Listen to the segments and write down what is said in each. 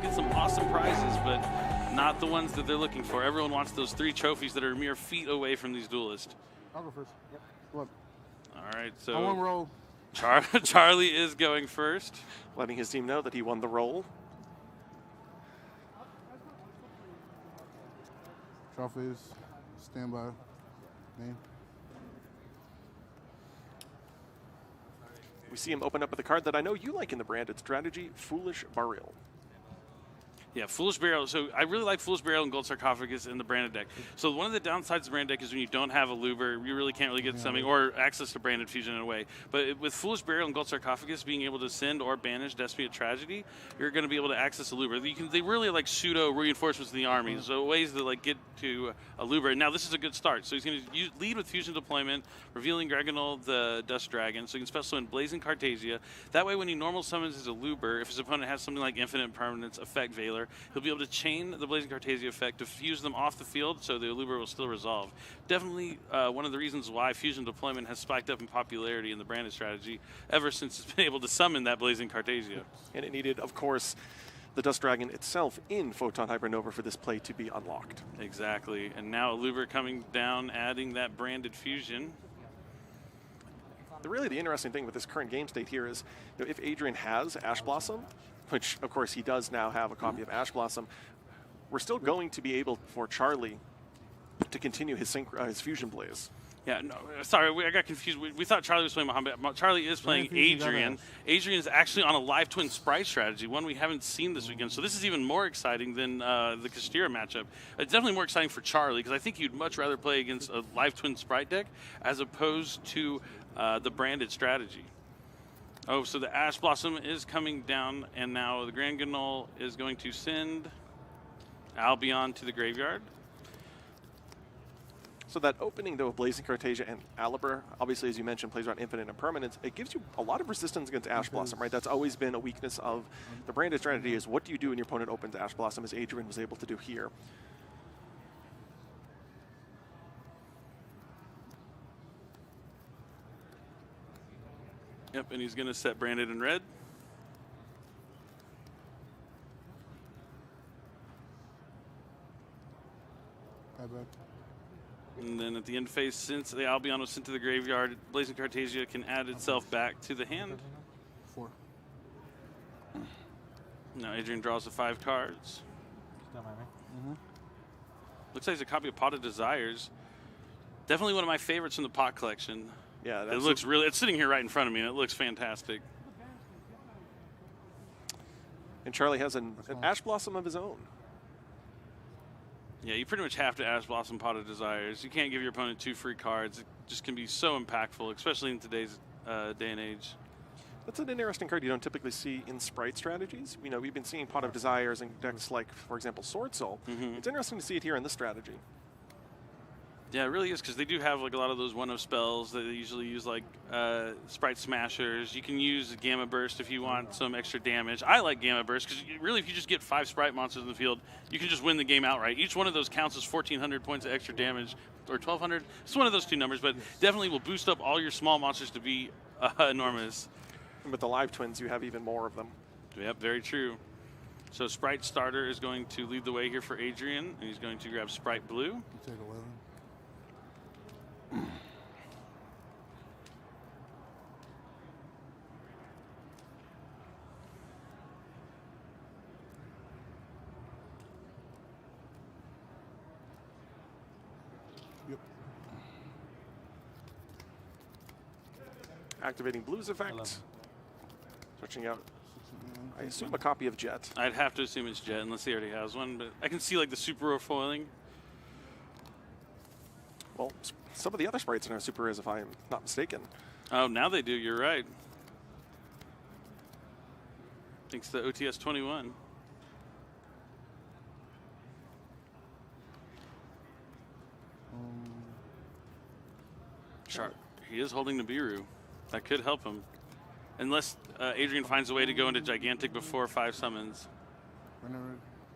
get some awesome prizes, but not the ones that they're looking for. Everyone wants those 3 trophies that are mere feet away from these duelists. I'll go first. Yep. Look. All right, so I won roll. Charley is going first. Letting his team know that he won the roll. Trophies. Standby. Name. We see him open up with a card that I know you like in the branded strategy, Foolish Burial. Yeah, Foolish Burial. So I really like Foolish Burial and Gold Sarcophagus in the branded deck. So one of the downsides of the branded deck is when you don't have a Luber, you really can't really get something or access to branded fusion in a way. But with Foolish Burial and Gold Sarcophagus being able to send or banish Despia Tragedy, you're going to be able to access a Luber. They really like pseudo reinforcements in the army. So ways to like get to a Luber. Now this is a good start. So he's going to lead with fusion deployment, revealing Gregonal the Dust Dragon. So he can special summon Blazing Cartasia. That way when he normal summons as a Luber, if his opponent has something like Infinite Permanence, Effect Veiler, he'll be able to chain the Blazing Cartasia effect to fuse them off the field so the Luber will still resolve. Definitely one of the reasons why fusion deployment has spiked up in popularity in the branded strategy ever since it's been able to summon that Blazing Cartasia. And it needed, of course, the Dust Dragon itself in Photon Hypernova for this play to be unlocked. Exactly. And now a Luber coming down, adding that branded fusion. Really, the interesting thing with this current game state here is, if Adrian has Ash Blossom, which of course he does now have a copy of Ash Blossom, we're still going to be able for Charley to continue his Fusion Blaze. Yeah, no, sorry, I got confused. We thought Charley was playing Muhammad. Charley is playing Adrian. Adrian is actually on a live twin Spright strategy, one we haven't seen this weekend. So this is even more exciting than the Kastira matchup. It's definitely more exciting for Charley because I think you'd much rather play against a live twin Spright deck as opposed to the branded strategy. Oh, so the Ash Blossom is coming down, and now the Grand Ganol is going to send Albion to the graveyard. So that opening, though, of Blazing Cartasia and Alibur, obviously, as you mentioned, plays around Infinite Impermanence. It gives you a lot of resistance against Ash Blossom, right? That's always been a weakness of the branded strategy is what do you do when your opponent opens Ash Blossom, as Adrian was able to do here. Yep, and he's going to set branded in red. And then at the end phase, since the Albion was sent to the graveyard, Blazing Cartasia can add itself back to the hand. 4. Now Adrian draws the 5 cards. Looks like it's a copy of Pot of Desires. Definitely one of my favorites from the Pot collection. Yeah, it looks really, it's sitting here right in front of me, and it looks fantastic. And Charley has an Ash Blossom of his own. Yeah, you pretty much have to Ash Blossom Pot of Desires. You can't give your opponent 2 free cards. It just can be so impactful, especially in today's day and age. That's an interesting card you don't typically see in Spright strategies. You know, we've been seeing Pot of Desires in decks like, for example, Sword Soul. It's interesting to see it here in this strategy. Yeah, it really is, because they do have like a lot of those one-of spells that they usually use, like Spright Smashers. You can use Gamma Burst if you want some extra damage. I like Gamma Burst because really, if you just get 5 Spright monsters in the field, you can just win the game outright. Each one of those counts as 1,400 points of extra damage, or 1,200. It's one of those 2 numbers, but definitely will boost up all your small monsters to be enormous. And with the live twins, you have even more of them. Yep, very true. So Spright Starter is going to lead the way here for Adrian, and he's going to grab Spright Blue. You take 11. Yep. Activating Blue's effect. Switching out, I assume, a copy of Jet. I'd have to assume it's Jet, unless he already has one, but I can see like the super foiling. Well, some of the other sprites in our super is, if I am not mistaken. Oh, now they do. You're right. Thanks to OTS 21. Sharp. He is holding the Nibiru. That could help him. Unless Adrian finds a way to go into Gigantic before 5 summons.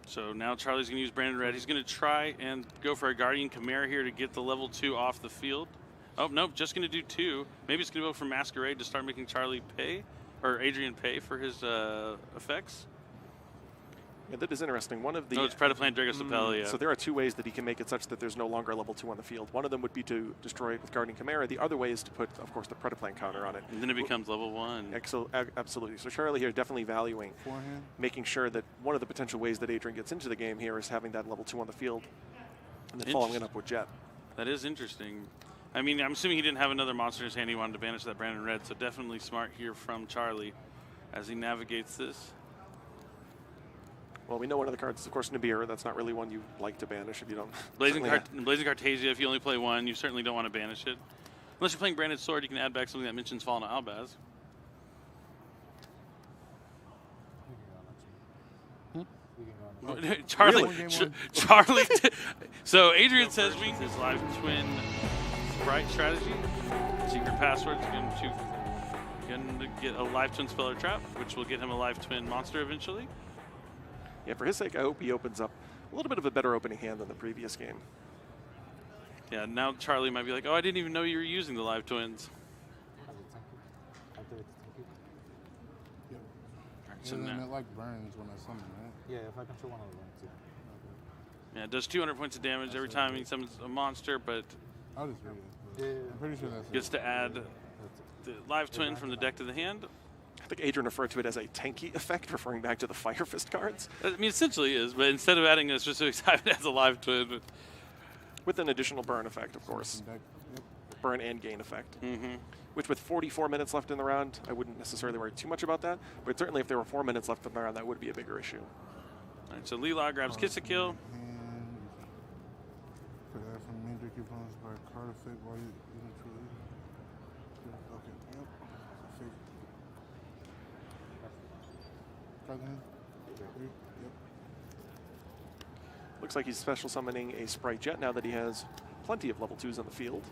So now Charley's going to use Brandon Red. He's going to try and go for a Guardian Chimera here to get the level 2 off the field. Oh, nope, just going to do 2. Maybe it's going to go for Masquerade to start making Charley pay, or Adrian pay for his effects. Yeah, that is interesting. One of the No, it's Predaplant Dragostapel, yeah. So there are two ways that he can make it such that there's no longer a level 2 on the field. One of them would be to destroy it with Guardian Chimera. The other way is to put, of course, the Predaplant counter on it. And then it becomes level 1. Absolutely. So Charley here definitely valuing Forehand. making sure that one of the potential ways that Adrian gets into the game here is having that level 2 on the field and then following it up with Jet. That is interesting. I mean, I'm assuming he didn't have another monster in his hand. He wanted to banish that Brandon Red, so definitely smart here from Charley as he navigates this. Well, we know one of the cards is, of course, Nibiru. That's not really one you like to banish if you don't. Blazing Cartasia, if you only play one, you certainly don't want to banish it. Unless you're playing Branded Sword, you can add back something that mentions Fallen Albaz. Charley. So Adrian says we his live twin Spright strategy. Secret password is going to get a live twin spell or trap, which will get him a live twin monster eventually. Yeah, for his sake, I hope he opens up a little bit of a better opening hand than the previous game. Yeah, now Charley might be like, oh, I didn't even know you were using the live twins. Yep. So And then now, it like burns when I summon, right? Yeah, if I control one of the ones, yeah. yeah, it does 200 points of damage every time he summons a monster, but I'll just read it. But Yeah. I'm pretty sure that's gets to add the live twin from the deck to the hand. I think Adrian referred to it as a tanky effect, referring back to the Fire Fist cards. I mean, essentially is, but instead of adding a specific type, it has a live twin. But With an additional burn effect, of course. Deck. Yep. Burn and gain effect. Which with 44 minutes left in the round, I wouldn't necessarily worry too much about that. But certainly if there were 4 minutes left in the round, that would be a bigger issue. all right, so Leela grabs Kiss-a-Kill. And put that from main deck opponents by card effect while you truly. Okay. Yep. Fake. Card in. Yep. Looks like he's special summoning a Spright Jet now that he has plenty of level 2s on the field.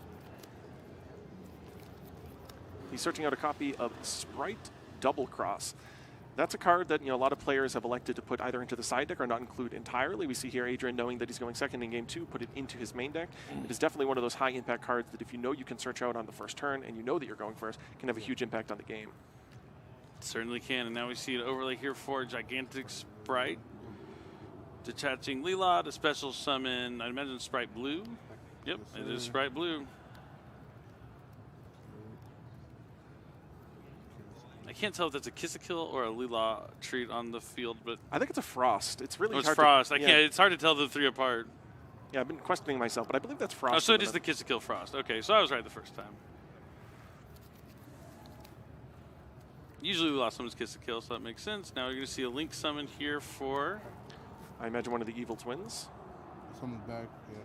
He's searching out a copy of Spright Double Cross. That's a card that a lot of players have elected to put either into the side deck or not include entirely. We see here Adrian, knowing that he's going second in game 2, put it into his main deck. It is definitely one of those high impact cards that if you know you can search out on the first turn and you know that you're going first, can have a huge impact on the game. Certainly can, and now we see an overlay here for Gigantic Spright. Detaching Leela to special summon, I imagine Spright Blue. Yep, it is Spright Blue. I can't tell if that's a Kiss-a-Kill or a Leela treat on the field, but I think it's a Frost. It's really it's hard Frost. to, I can't. It's hard to tell the three apart. Yeah, I've been questioning myself, but I believe that's Frost. Oh, so it is the Kiss-a-Kill Frost. Okay, so I was right the first time. Usually Leela summons Kiss-a-Kill, so that makes sense. Now we're going to see a Link summon here for... I imagine one of the evil twins. Someone's back. Yeah.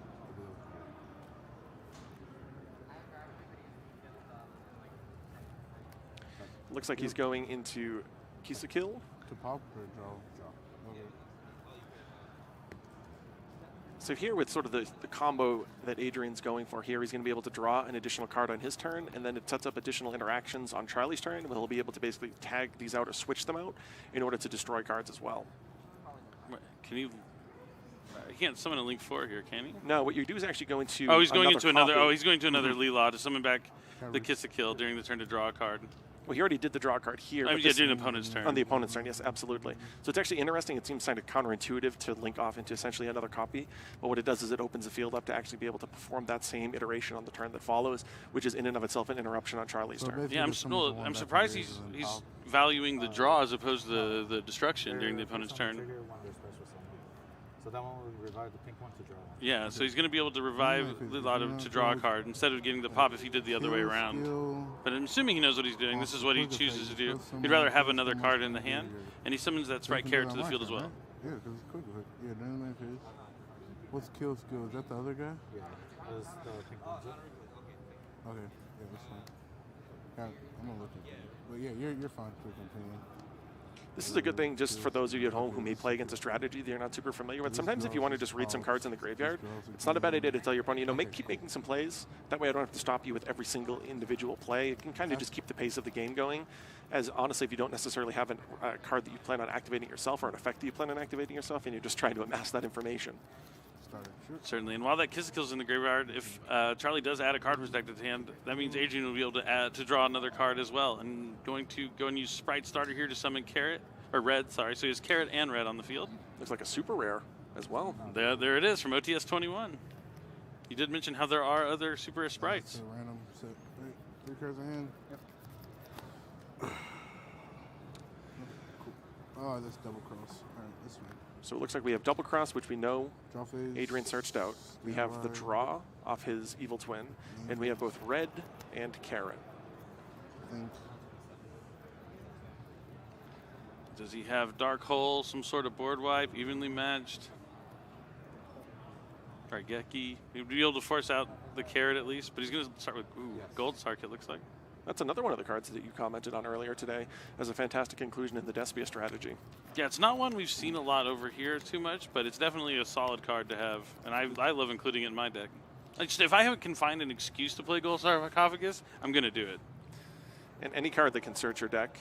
Looks like he's going into Kiss-a-Kill. To pop or draw? Okay. So here with sort of the combo that Adrian's going for here, he's going to be able to draw an additional card on his turn, and then it sets up additional interactions on Charley's turn, and he'll be able to basically tag these out or switch them out in order to destroy cards as well. Can you... He can't summon a Link 4 here, can he? No, what you do is actually go into Oh, he's going into another... copy. Oh, he's going to another Leela to summon back the Kiss-a-Kill during the turn to draw a card. Well, he already did the draw card here. I but mean, yeah, this- during the opponent's turn. On the opponent's turn, yes, absolutely. So it's actually interesting. It seems kind of counterintuitive to link off into essentially another copy. But what it does is it opens the field up to actually be able to perform that same iteration on the turn that follows, which is in and of itself an interruption on Charley's So turn. basically Yeah, just summons the one I'm back surprised from he's base and then he's pop. valuing the draw as opposed to the destruction during the opponent's turn. Trigger one of their special summon. So that one will revive the pink one to draw one. Yeah, so he's going to be able to revive Leela to draw a card instead of getting the pop if he did the other way around. But I'm assuming he knows what he's doing. This is what he chooses to do. He'd rather have another card in the hand, and he summons that Spright carrot to the field as well. Yeah, because it's quick. Yeah, during the main phase. What's kill skill? Is that the other guy? Yeah. That's the pink one. Okay, yeah, that's fine. I'm gonna look at that. But yeah, you're fine to continue. This is a good thing just for those of you at home who may play against a strategy that you're not super familiar with. Sometimes if you want to just read some cards in the graveyard, it's not a bad idea to tell your opponent, keep making some plays. That way I don't have to stop you with every single individual play. It can kind of just keep the pace of the game going. As honestly, if you don't necessarily have a card that you plan on activating yourself or an effect that you plan on activating yourself, and you're just trying to amass that information. Certainly, and while that Kiss-a-Kill's in the graveyard, if Charley does add a card from his deck to his hand, that means Adrian will be able to draw another card as well. And going to go and use Spright Starter here to summon Carrot or red, sorry. So he has carrot and red on the field. Looks like a super rare as well. There it is from OTS 21. You did mention how there are other super sprites. So random set. Wait, 3 cards in hand. Cool. Oh, that's double cross. All right, this way. So it looks like we have double cross, which we know Draw phase. Adrian searched out. We have the draw off his evil twin, and we have both red and carrot. I think. Does he have dark hole, some sort of board wipe, evenly matched? Raigeki. He'd be able to force out the carrot at least, but he's going to start with Gold Sark, it looks like. That's another one of the cards that you commented on earlier today as a fantastic inclusion in the Despia strategy. Yeah, it's not one we've seen a lot over here too much, but it's definitely a solid card to have, and I love including it in my deck. Like, if I can find an excuse to play Gold Sarcophagus, I'm going to do it. And any card that can search your deck,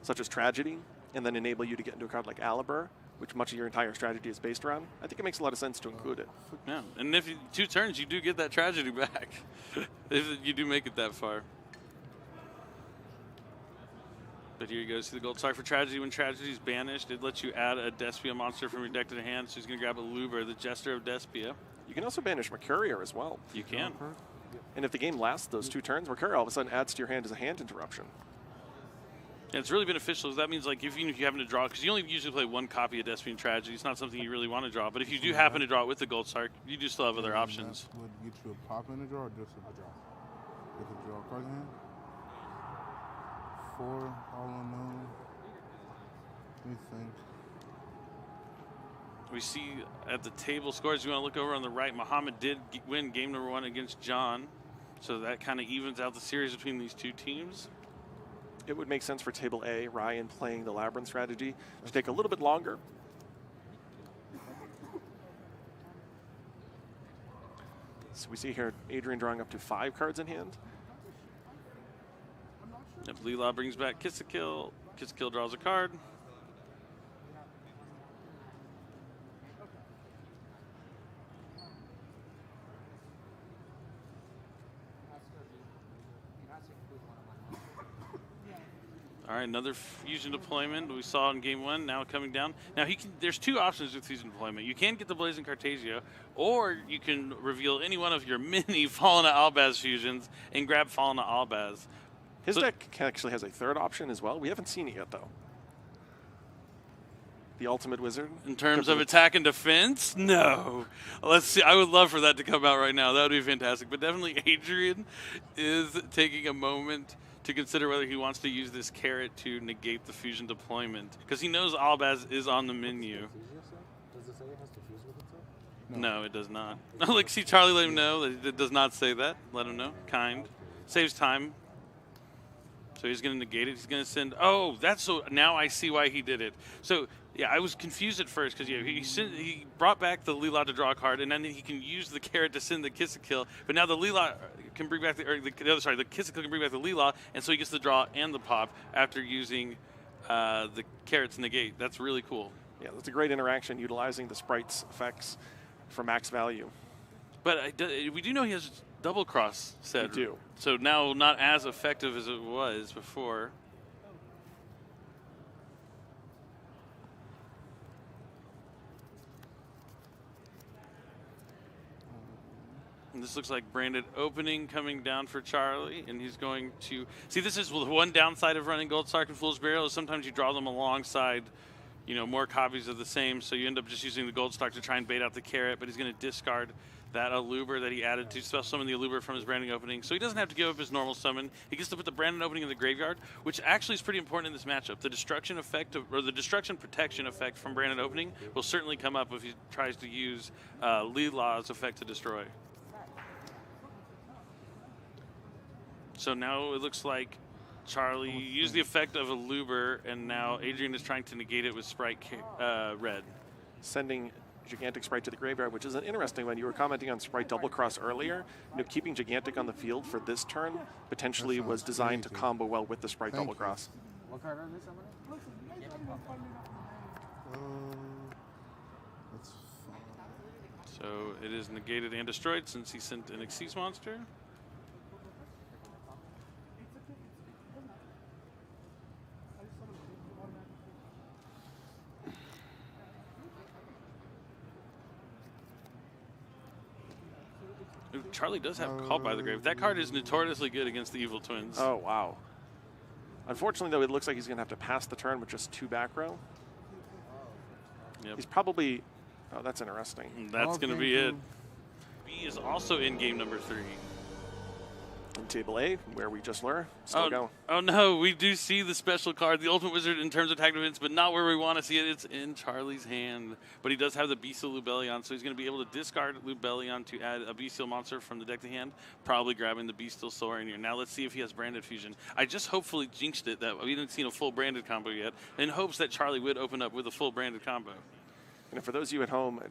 such as Tragedy, and then enable you to get into a card like Aliber, which much of your entire strategy is based around, I think it makes a lot of sense to include it. Yeah, and if 2 turns, you do get that Tragedy back, if you do make it that far. But here you go, see the Gold Sark for Tragedy. When Tragedy is banished, it lets you add a Despia monster from your deck to the hand, so he's going to grab a Luber, the Jester of Despia. You can also banish Mercurier as well. You can. And if the game lasts those 2 turns, Mercurier all of a sudden adds to your hand as a hand interruption. And it's really beneficial. That means, like, even if you happen to draw, because you only usually play 1 copy of Despian Tragedy, it's not something you really want to draw. But if you do happen to draw it with the Gold Sark, you do still have other options. That would get you a pop in the draw or just a draw? Get the draw card in hand? 4, all unknown. What do you think? We see at the table scores, you want to look over on the right, Muhammad did win game number 1 against John. So that kind of evens out the series between these 2 teams. It would make sense for table A, Ryan playing the Labyrinth strategy, to take a little bit longer. So we see here Adrian drawing up to 5 cards in hand. Yep, Leela brings back Kiss a Kill. Kiss a Kill draws a card. All right, another fusion deployment we saw in game 1, now coming down. Now there's 2 options with fusion deployment. You can get the Blazing Cartasia, or you can reveal any one of your mini Fallen to Albaz fusions and grab Fallen to Albaz. His deck actually has a 3rd option as well. We haven't seen it yet, though. The Ultimate Wizard. In terms of attack and defense? No. Let's see. I would love for that to come out right now. That would be fantastic. But definitely Adrian is taking a moment to consider whether he wants to use this carrot to negate the fusion deployment, because he knows Albaz is on the menu. Does it say it has to fuse with itself? No, it does not. Like, see Charlie let him know that it does not say that. Let him know. Kind. Saves time. So he's going to negate it. He's going to send. Oh, that's so. Now I see why he did it. So yeah, I was confused at first because he brought back the Leela to draw a card, and then he can use the carrot to send the Kiss a Kill. But now the Leela can bring back the Kiss a Kill can bring back the Leela, and so he gets the draw and the pop after using the carrot to negate. That's really cool. Yeah, that's a great interaction utilizing the Sprite's effects for max value. But we do know he has double cross set. We do. So now not as effective as it was before. And this looks like branded opening coming down for Charlie, and he's going to see. This is one downside of running Gold Sark and Fool's Burial is sometimes you draw them alongside, more copies of the same, so you end up just using the Gold Sark to try and bait out the carrot. But he's going to discard that Aluber that he added to special summon the Aluber from his branding opening, so he doesn't have to give up his normal summon. He gets to put the branding opening in the graveyard, which actually is pretty important in this matchup. The destruction effect or the destruction protection effect from branded opening will certainly come up if he tries to use Leela's effect to destroy. So now it looks like Charlie used the effect of a Luber, and now Adrian is trying to negate it with Spright red. Sending Gigantic Spright to the graveyard, which is an interesting one. You were commenting on Spright double cross earlier. Keeping Gigantic on the field for this turn potentially was designed to combo well with the Spright double cross. What card are they summoning? That's fine. So it is negated and destroyed since he sent an Xyz monster. Charley does have Called by the Grave. That card is notoriously good against the Evil Twins. Oh, wow. Unfortunately, though, it looks like he's going to have to pass the turn with just 2 back row. Yep. He's probably... Oh, that's interesting. That's going to be it. B is also in game number 3. In table A, where we just learned, still going. Oh no, we do see the special card, the Ultimate Wizard, in terms of attack defense, but not where we want to see it. It's in Charley's hand. But he does have the Bestial Lubellion, so he's going to be able to discard Lubellion to add a Bestial monster from the deck to hand, probably grabbing the Bestial Saurian here. Now let's see if he has Branded Fusion. I just hopefully jinxed it that we didn't see a full Branded combo yet, in hopes that Charley would open up with a full Branded combo. And for those of you at home,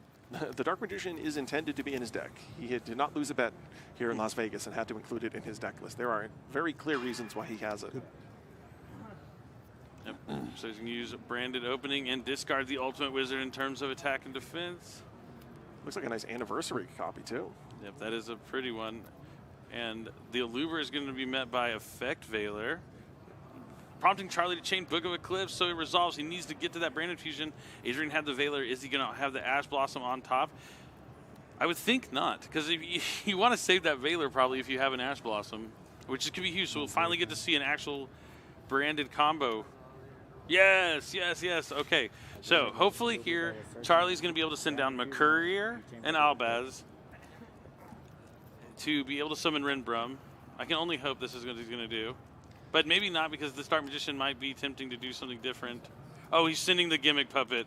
the Dark Magician is intended to be in his deck. He did not lose a bet here in Las Vegas and had to include it in his deck list. There are very clear reasons why he has it. Yep. So he's going to use Branded Opening and discard the Ultimate Wizard in terms of attack and defense. Looks like a nice anniversary copy, too. Yep, that is a pretty one. And the Alluver is going to be met by Effect Veiler, prompting Charley to chain Book of Eclipse, so he resolves. He needs to get to that Branded Fusion. Adrian had the Veiler. Is he going to have the Ash Blossom on top? I would think not, because if you want to save that Veiler probably if you have an Ash Blossom, which could be huge. So we'll finally get to see an actual branded combo. Yes, yes, yes. Okay, so hopefully here Charley's going to be able to send down McCourier and Albaz to be able to summon Renbrum. I can only hope this is what he's going to do. But maybe not, because the Dark Magician might be tempting to do something different. Oh, he's sending the Gimmick Puppet.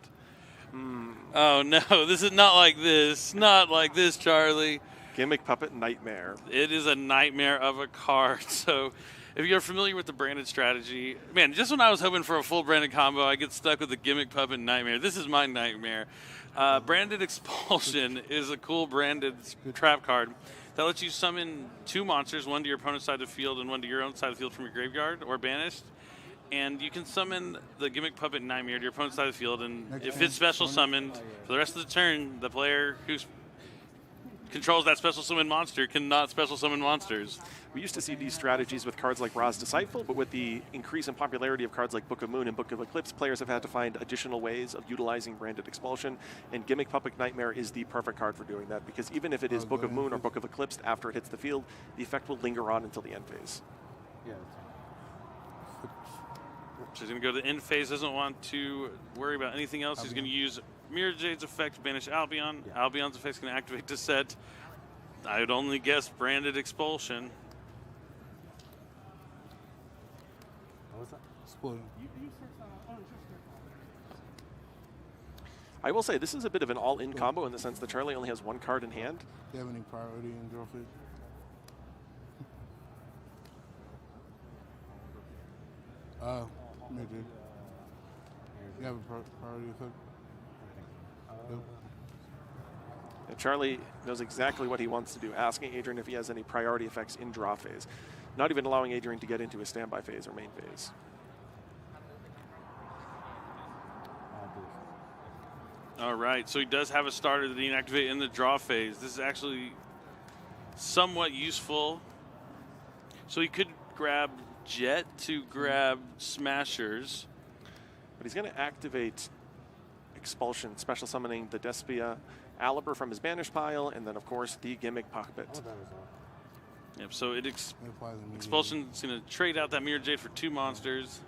Oh, no, this is not like this. Not like this, Charley. Gimmick Puppet Nightmare. It is a nightmare of a card. So if you're familiar with the branded strategy, man, just when I was hoping for a full branded combo, I get stuck with the Gimmick Puppet Nightmare. This is my nightmare. Branded Expulsion is a cool branded trap card that lets you summon 2 monsters, one to your opponent's side of the field and one to your own side of the field from your graveyard or banished. And you can summon the Gimmick Puppet Nightmare to your opponent's side of the field, and if it's special summoned, for the rest of the turn, the player who controls that special summon monster cannot special summon monsters. We used to see these strategies with cards like Ra's Disciple, but with the increase in popularity of cards like Book of Moon and Book of Eclipse, players have had to find additional ways of utilizing Branded Expulsion, and Gimmick Puppet Nightmare is the perfect card for doing that, because even if it is Book of Moon or Book of Eclipse, after it hits the field, the effect will linger on until the end phase. Yeah. So he's going to go to the end phase, doesn't want to worry about anything else. He's going to use Mirror Jade's effect to banish Albion. Yeah. Albion's effect is going to activate to set. I would only guess Branded Expulsion. What was that? Spoiling. I will say, this is a bit of an all-in combo in the sense that Charley only has 1 card in hand. Do you have any priority in draw phase? Maybe. You have a priority effect? Yep. And Charley knows exactly what he wants to do, asking Adrian if he has any priority effects in draw phase, not even allowing Adrian to get into his standby phase or main phase. All right, so he does have a starter that he can activate in the draw phase. This is actually somewhat useful. So he could grab Jet to grab Smashers. But he's going to activate Expulsion, special summoning the Despia Aliber from his banished pile, and then, of course, the Gimmick Puppet. Yep, so Expulsion is going to trade out that Mirror Jade for 2 monsters.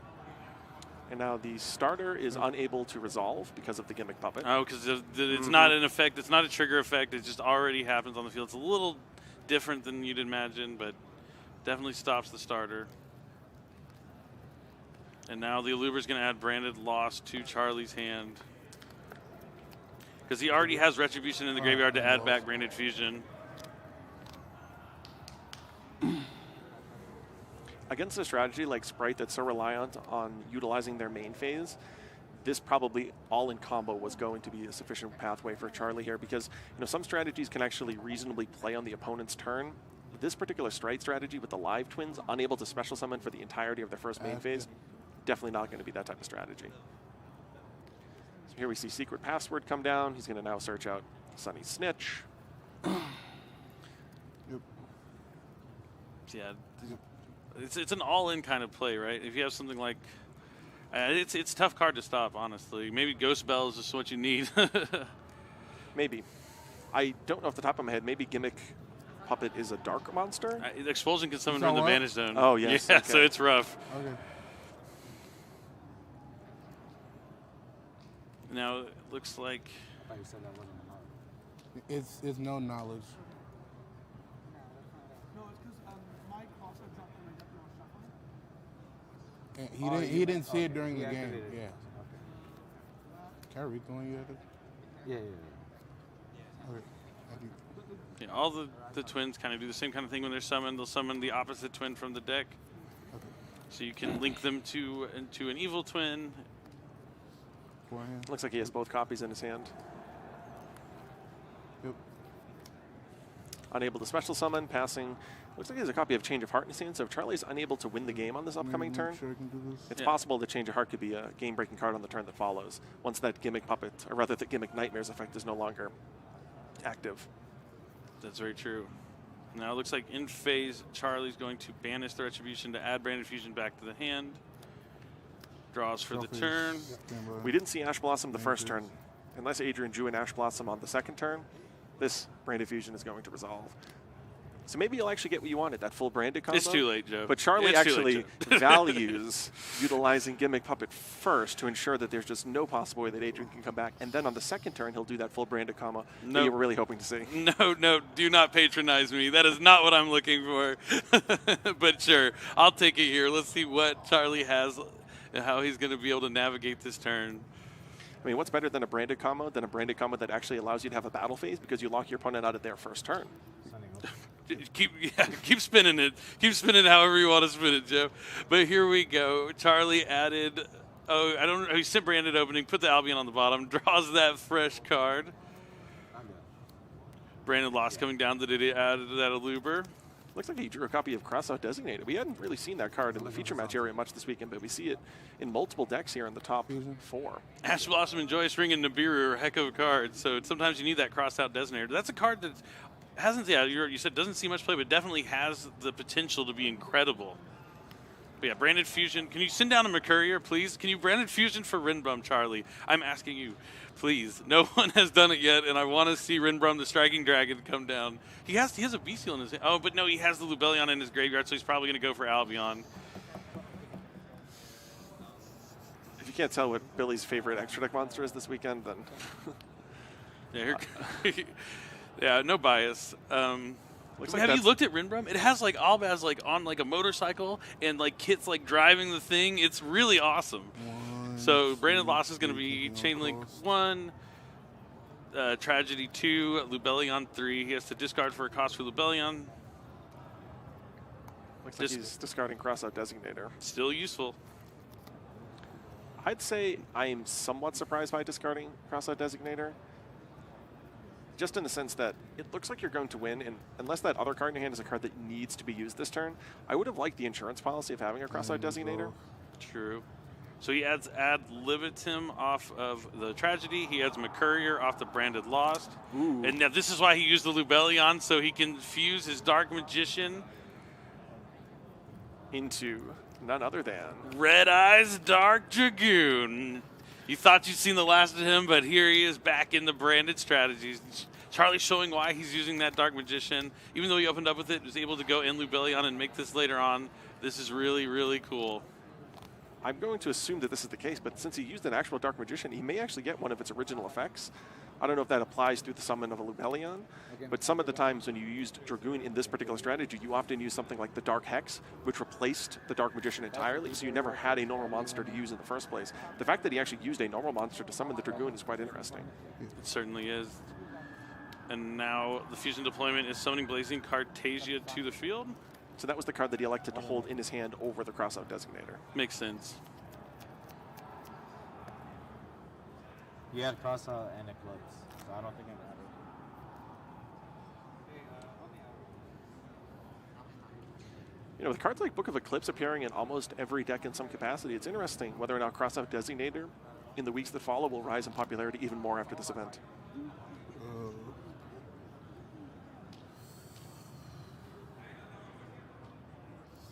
And now the starter is unable to resolve because of the Gimmick Puppet. Oh, because it's not an effect. It's not a trigger effect. It just already happens on the field. It's a little different than you'd imagine, but definitely stops the starter. And now the Alluber is going to add Branded Loss to Charley's hand, because he already has Retribution in the graveyard to add back Branded Fusion. Against a strategy like Spright that's so reliant on utilizing their main phase, this probably all-in combo was going to be a sufficient pathway for Charley here, because some strategies can actually reasonably play on the opponent's turn. This particular Spright strategy with the live twins, unable to special summon for the entirety of their first main phase, definitely not going to be that type of strategy. So here we see Secret Password come down. He's going to now search out Sunny Snitch. Yeah, it's an all-in kind of play, right? If you have something like, it's a tough card to stop, honestly. Maybe Ghost Bell is just what you need. Maybe. I don't know off the top of my head. Maybe Gimmick puppet is a dark monster. Expulsion can summon So from the what? Vanish Zone. Oh, yes, Yeah, okay. so it's rough. Okay. Now it looks like I thought you said that wasn't a knowledge. It's no knowledge. No, it's because Mike also dropped the Redemptor on shuffle. And Oh, he you didn't see it during he the game. activated it. Yeah. Okay. Can I read the one you had? Yeah. Okay. Thank you. yeah, all the twins kind of do the same kind of thing when they're summoned. They'll summon the opposite twin from the deck. Okay. So you can link them into an evil twin. Forehand. Looks like he has both copies in his hand. Yep. Unable to special summon, passing. Looks like he has a copy of Change of Heart in his hand, so if Charlie's unable to win the game on this upcoming turn, Sure I can do this. it's Yeah. possible that Change of Heart could be a game-breaking card on the turn that follows, once that Gimmick Puppet, or rather the Gimmick Nightmares effect is no longer active. That's very true. Now it looks like in phase, Charlie's going to banish the Retribution to add Branded Fusion back to the hand. Draws for the Selfish. turn. Standby. We didn't see Ash Blossom the first Thank you. turn. Unless Adrian drew an Ash Blossom on the second turn, this Branded Fusion is going to resolve. So maybe you'll actually get what you wanted, that full Branded combo. It's too late, Joe. But Charlie It's too actually late, Joe. values utilizing Gimmick Puppet first to ensure that there's just no possible way that Adrian can come back. And then on the second turn, he'll do that full Branded combo that Nope. you were really hoping to see. No, do not patronize me. That is not what I'm looking for. But sure, I'll take it here. Let's see what Charlie has and how he's going to be able to navigate this turn. I mean, what's better than a Branded combo that actually allows you to have a battle phase because you lock your opponent out at their first turn? Sending over. Keep spinning it. Keep spinning it however you want to spin it, Joe. But here we go. Charlie added, I don't know, he sent Branded opening, put the Albion on the bottom, draws that fresh card. I'm good. Branded lost coming down, did it add that Aluber? Looks like he drew a copy of Crossout Designated. We hadn't really seen that card in the feature match area much this weekend, but we see it in multiple decks here in the top four. Ash Blossom and Joyous Ring and Nibiru are a heck of a card, so sometimes you need that crossed-out Designator. That's a card that hasn't, you said doesn't see much play, but definitely has the potential to be incredible. But yeah, Branded Fusion. Can you send down a McCurrier, please? Can you Branded Fusion for Rinbrum, Charlie? I'm asking you, please. No one has done it yet, and I want to see Rinbrum, the Striking Dragon, come down. He has a Bestial in his hand. Oh, but no, he has the Lubellion in his graveyard, so he's probably going to go for Albion. If you can't tell what Billy's favorite extra deck monster is this weekend, then Yeah, yeah, no bias. looks like Have you that's- looked at Rinbrum? It has like Albaz like on like a motorcycle and like Kit's like driving the thing. It's really awesome. So Branded Loss is going to be Chainlink 1, Tragedy 2, Lubellion 3. He has to discard for a cost for Lubellion. looks like he's discarding Crossout Designator. Still useful. I'd say I am somewhat surprised by discarding Crossout Designator. Just in the sense that it looks like you're going to win, and unless that other card in your hand is a card that needs to be used this turn, I would have liked the insurance policy of having a Crossout Designator. True. So he adds Ad Libitum off of the Tragedy. He adds McCurrier off the Branded Lost. Ooh. And now this is why he used the Lubellion, so he can fuse his Dark Magician. Into none other than Red Eyes Dark Dragoon. You thought you'd seen the last of him, but here he is back in the Branded strategies. Charlie showing why he's using that Dark Magician. Even though he opened up with it, was able to go in Lubellion and make this later on. This is really, really cool. I'm going to assume that this is the case, but since he used an actual Dark Magician, he may actually get one of its original effects. I don't know if that applies through the summon of a Lubellion, but some of the times when you used Dragoon in this particular strategy, you often use something like the Dark Hex, which replaced the Dark Magician entirely, so you never had a normal monster to use in the first place. The fact that he actually used a normal monster to summon the Dragoon is quite interesting. It certainly is. And now the Fusion deployment is summoning Blazing Cartasia to the field. So that was the card that he elected to hold in his hand over the Crossout Designator. Makes sense. You had Crossout and Eclipse, so I don't think it mattered. You know, with cards like Book of Eclipse appearing in almost every deck in some capacity, it's interesting whether or not Crossout Designator in the weeks that follow will rise in popularity even more after this event.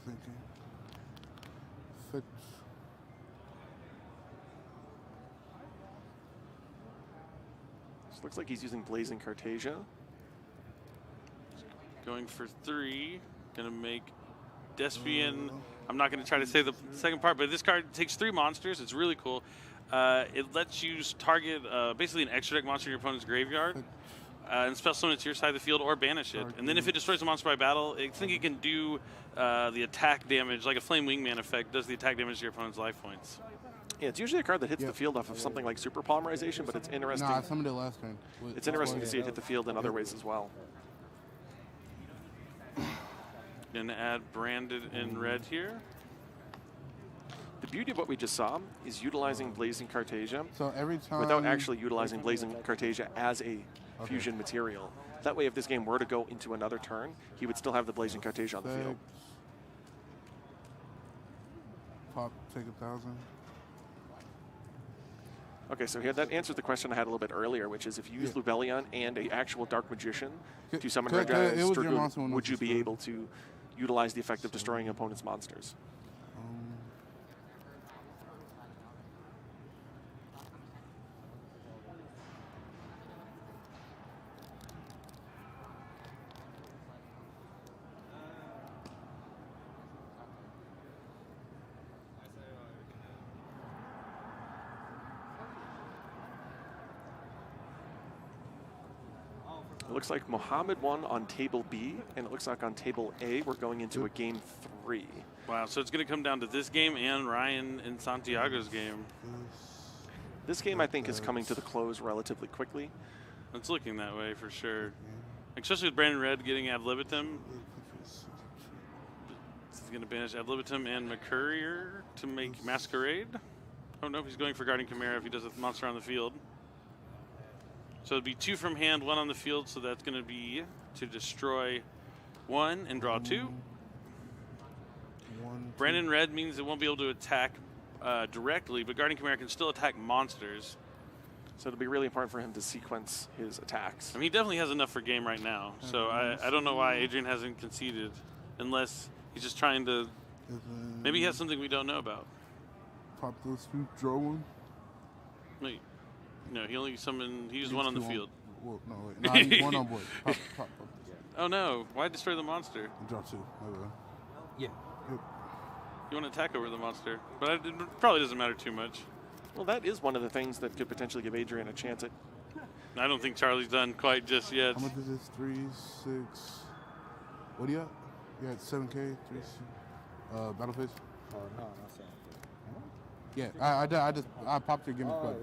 Thinking. Fix. This looks like he's using Blazing Cartasia. Going for 3. Going to make Despian. I'm not going to try to say the second part, but this card takes 3 monsters. It's really cool. It lets you target basically an extra deck monster in your opponent's graveyard. And spell summon it to your side of the field or banish it. And then if it destroys a monster by battle, I think it can do the attack damage, like a Flame Wingman effect, does the attack damage to your opponent's life points. Yeah, it's usually a card that hits the field off of something like Super Polymerization, but it's interesting. Nah, I summoned it last turn. It's interesting to see it hit the field in other ways as well. Gonna add branded in red here. The beauty of what we just saw is utilizing Blazing Cartasia So every time without actually utilizing Blazing Cartasia as a fusion material. That way, if this game were to go into another turn, he would still have the Blazing Cartasia on the field. Pop, take 1,000. Okay, so here that answers the question I had a little bit earlier, which is if you use Lubellion and an actual Dark Magician to summon Red Dragon's Dragoon, would you be able to utilize the effect of destroying opponent's monsters? It looks like Mohammed won on table B, and it looks like on table A we're going into a game 3. Wow, so it's going to come down to this game and Ryan and Santiago's game. This game, I think, is coming to the close relatively quickly. It's looking that way for sure. Especially with Brandon Red getting Ad Libitum. He's going to banish Ad Libitum and McCurrier to make Masquerade. Oh no, he's going for Guardian Chimera if he does a monster on the field. So it'd be 2 from hand, 1 on the field, so that's going to be to destroy 1 and draw 2. Brandon Red means it won't be able to attack directly, but Guardian Chimera can still attack monsters. So it'll be really important for him to sequence his attacks. I mean, he definitely has enough for game right now, so I don't know why Adrian hasn't conceded, unless he's just trying to, maybe he has something we don't know about. Pop those 2, draw 1. Wait. No, he only summoned, he used 1 on the field. Well, no, wait. No, I need 1 on board. Pop. Oh no, why destroy the monster? Draw 2. Okay. Yeah. Yep. You want to attack over the monster, but it probably doesn't matter too much. Well, that is one of the things that could potentially give Adrian a chance at. I don't think Charlie's done quite just yet. How much is this? 3, 6. What do you got? You got 7K, 3, 6. Battle phase? Oh, no, not saying. Yeah, I popped your gimmick card.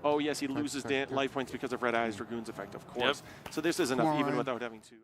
Oh, yes, he loses life points because of Red Eyes Dragoon's effect, of course. So this is enough even without having to.